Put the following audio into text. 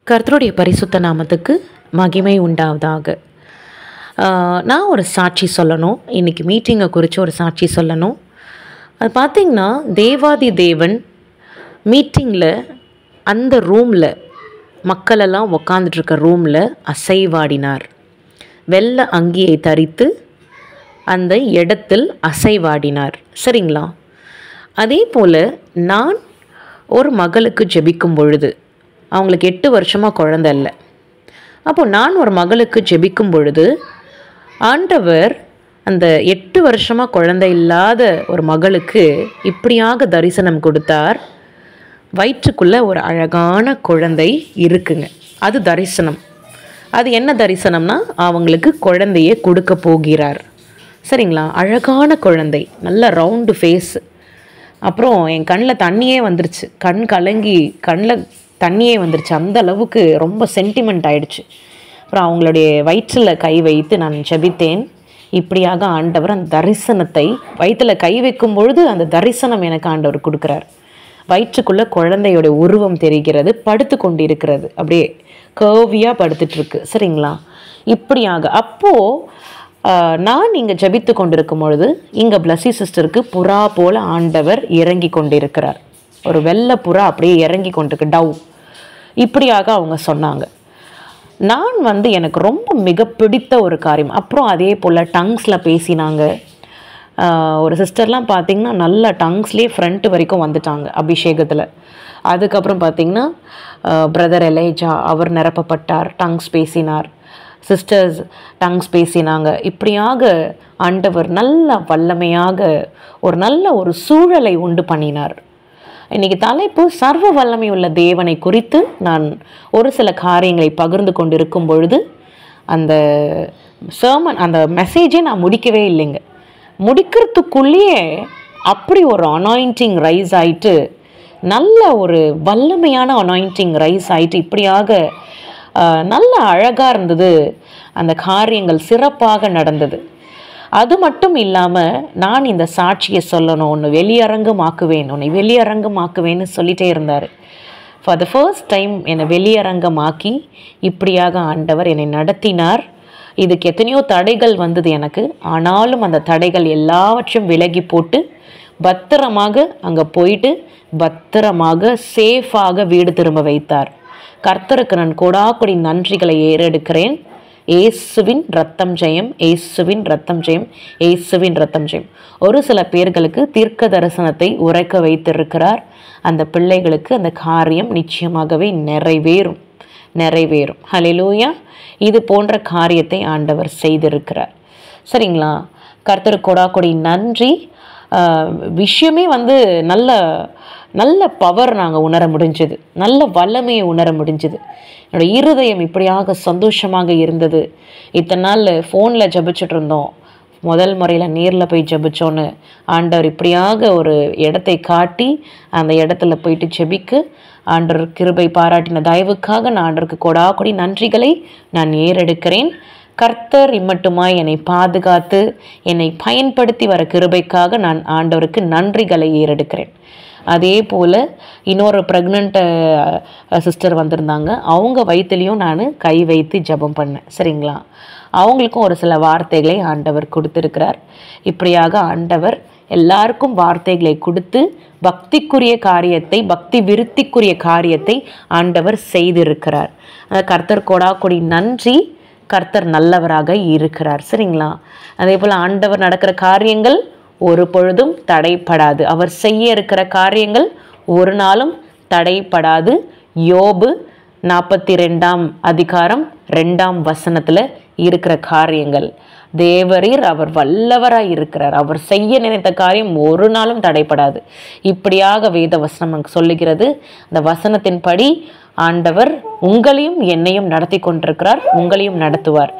கர்த்தருடைய பரிசுத்த நாமத்துக்கு மகிமை உண்டாவதாக. நான் ஒரு சாட்சி சொல்லணும். இன்றைக்கி மீட்டிங்கை குறித்து ஒரு சாட்சி சொல்லணும். அது பார்த்திங்கன்னா, தேவாதி தேவன் மீட்டிங்கில் அந்த ரூமில் மக்களெல்லாம் உக்காந்துட்ருக்க ரூமில் அசைவாடினார். வெள்ளை அங்கியை தரித்து அந்த இடத்தில் அசைவாடினார். சரிங்களா? அதே போல் நான் ஒரு மகளுக்கு ஜெபிக்கும் பொழுது, அவங்களுக்கு 8 வருஷமாக குழந்தை இல்லை. அப்போது நான் ஒரு மகளுக்கு ஜெபிக்கும் பொழுது ஆண்டவர் அந்த 8 வருஷமாக குழந்தை இல்லாத ஒரு மகளுக்கு இப்படியாக தரிசனம் கொடுத்தார். வயிற்றுக்குள்ளே ஒரு அழகான குழந்தை இருக்குங்க. அது தரிசனம். அது என்ன தரிசனம்னா, அவங்களுக்கு குழந்தையை கொடுக்க போகிறார். சரிங்களா? அழகான குழந்தை, நல்ல ரவுண்டு ஃபேஸு. அப்புறம் என் கண்ணில் தண்ணியே வந்துருச்சு. கண் கலங்கி கண்ணில் தண்ணியே வந்துருச்சு. அந்த அளவுக்கு ரொம்ப சென்டிமெண்ட் ஆயிடுச்சு. அப்புறம் அவங்களுடைய வயிற்றில் கை வைத்து நான் ஜெபித்தேன். இப்படியாக ஆண்டவர் அந்த தரிசனத்தை, வயிற்றில் கை வைக்கும் பொழுது அந்த தரிசனம் எனக்கு ஆண்டவர் கொடுக்குறார். வயிற்றுக்குள்ளே குழந்தையோட உருவம் தெரிகிறது, படுத்து கொண்டு இருக்கிறது, அப்படியே கர்வியாக படுத்துட்ருக்கு. சரிங்களா? இப்படியாக அப்போது நான் இங்கே ஜெபித்து கொண்டிருக்கும் பொழுது இங்கே பிளஸி சிஸ்டருக்கு புறா போல் ஆண்டவர் இறங்கி கொண்டிருக்கிறார். ஒரு வெள்ளை புறா அப்படியே இறங்கி கொண்டிருக்கு, டவ். இப்படியாக அவங்க சொன்னாங்க. நான் எனக்கு ரொம்ப மிக பிடித்த ஒரு காரியம். அப்புறம் அதே போல் டங்ஸில் பேசினாங்க. ஒரு சிஸ்டர்லாம் பார்த்திங்கன்னா நல்ல டங்ஸ்லேயே ஃப்ரண்ட் வரைக்கும் வந்துட்டாங்க அபிஷேகத்தில். அதுக்கப்புறம் பார்த்திங்கன்னா பிரதர் எலேஜா அவர் நிரப்பப்பட்டார், டங்ஸ் பேசினார். சிஸ்டர்ஸ் டங்ஸ் பேசினாங்க. இப்படியாக ஆண்டவர் நல்ல வல்லமையாக ஒரு நல்ல ஒரு சூழலை உண்டு பண்ணினார். இன்றைக்கி தலைப்பு சர்வ வல்லமை உள்ள தேவனை குறித்து நான் ஒரு சில காரியங்களை பகிர்ந்து கொண்டு இருக்கும் பொழுது அந்த சர்மன், அந்த மெசேஜே நான் முடிக்கவே இல்லைங்க. முடிக்கிறதுக்குள்ளேயே அப்படி ஒரு அனாயிண்டிங் ரைஸ் ஆகிட்டு, நல்ல ஒரு வல்லமையான அனாயிண்டிங் ரைஸ் ஆகிட்டு, இப்படியாக நல்ல அழகாக இருந்தது. அந்த காரியங்கள் சிறப்பாக நடந்தது. அது மட்டும் இல்லாமல் நான் இந்த சாட்சியை சொல்லணும், உன்னை வெளியரங்கமாக்குவேன்னு சொல்லிகிட்டே இருந்தார். ஃபார் த ஃபர்ஸ்ட் டைம் என்னை வெளியரங்கமாக்கி இப்படியாக ஆண்டவர் என்னை நடத்தினார். இதுக்கு எத்தனையோ தடைகள் வந்தது எனக்கு. ஆனாலும் அந்த தடைகள் எல்லாவற்றையும் விலகி போட்டு பத்திரமாக அங்கே போயிட்டு பத்திரமாக சேஃபாக வீடு திரும்ப வைத்தார். கர்த்தருக்கு நான் கொடாக்கொடி நன்றிகளை ஏறெடுக்கிறேன். இயேசுவின் ரத்தம் ஜெயம், இயேசுவின் ரத்தம் ஜெயம், இயேசுவின் ரத்தம் ஜெயம். ஒரு சில பேர்களுக்கு தீர்க்க தரிசனத்தை உரைக்க வைத்திருக்கிறார். அந்த பிள்ளைகளுக்கு அந்த காரியம் நிச்சயமாகவே நிறைவேறும். ஹல்லேலூயா. இது போன்ற காரியத்தை ஆண்டவர் செய்திருக்கிறார். சரிங்களா? கர்த்தருக்கு கொடாக்கொடி நன்றி. விஷயமே நல்ல பவர் நாங்கள் உணர முடிஞ்சது, நல்ல வல்லமையை உணர முடிஞ்சது. என்னோடய இருதயம் இப்படியாக சந்தோஷமாக இருந்தது. இத்தனை நாள் ஃபோனில் ஜெபிச்சுட்டு இருந்தோம், முதல் முறையில் நேரில் போய் ஜெபிச்சோன்னு ஆண்டவர் இப்படியாக ஒரு இடத்தை காட்டி அந்த இடத்துல போயிட்டு ஜெபிக்க ஆண்டவர் கிருபை பாராட்டின தயவுக்காக நான் ஆண்டவருக்கு கொடாக்கொடி நன்றிகளை நான் ஏறெடுக்கிறேன். கர்த்தர் இம்மட்டுமாய் என்னை பாதுகாத்து என்னை பயன்படுத்தி வர கிருபைக்காக நான் ஆண்டவருக்கு நன்றிகளை ஏறெடுக்கிறேன். அதே போல் இன்னொரு ப்ரெக்னென்ட் சிஸ்டர் வந்திருந்தாங்க. அவங்க வயிற்றுலையும் நான் கை வைத்து ஜெபம் பண்ணேன். சரிங்களா? அவங்களுக்கும் ஒரு சில வார்த்தைகளை ஆண்டவர் கொடுத்துருக்கிறார். இப்படியாக ஆண்டவர் எல்லாருக்கும் வார்த்தைகளை கொடுத்து பக்திக்குரிய காரியத்தை, பக்தி விருத்திக்குரிய காரியத்தை ஆண்டவர் செய்திருக்கிறார். கர்த்தர் கொடாக்கொடி நன்றி. கர்த்தர் நல்லவராக இருக்கிறார். சரிங்களா? அதே போல் ஆண்டவர் நடக்கிற காரியங்கள் ஒரு பொழுதும் தடைப்படாது. அவர் செய்ய இருக்கிற காரியங்கள் ஒரு நாளும் தடைப்படாது. யோபு 42ஆம் அதிகாரம் 2ஆம் வசனத்தில் இருக்கிற காரியங்கள், தேவரீர் அவர் வல்லவராய் இருக்கிறார். அவர் செய்ய நினைத்த காரியம் ஒரு நாளும் தடைப்படாது. இப்படியாக வேத வசனம் நமக்கு சொல்லுகிறது. அந்த வசனத்தின்படி ஆண்டவர் உங்களையும் என்னையும் நடத்தி கொண்டிருக்கிறார், உங்களையும் நடத்துவார்.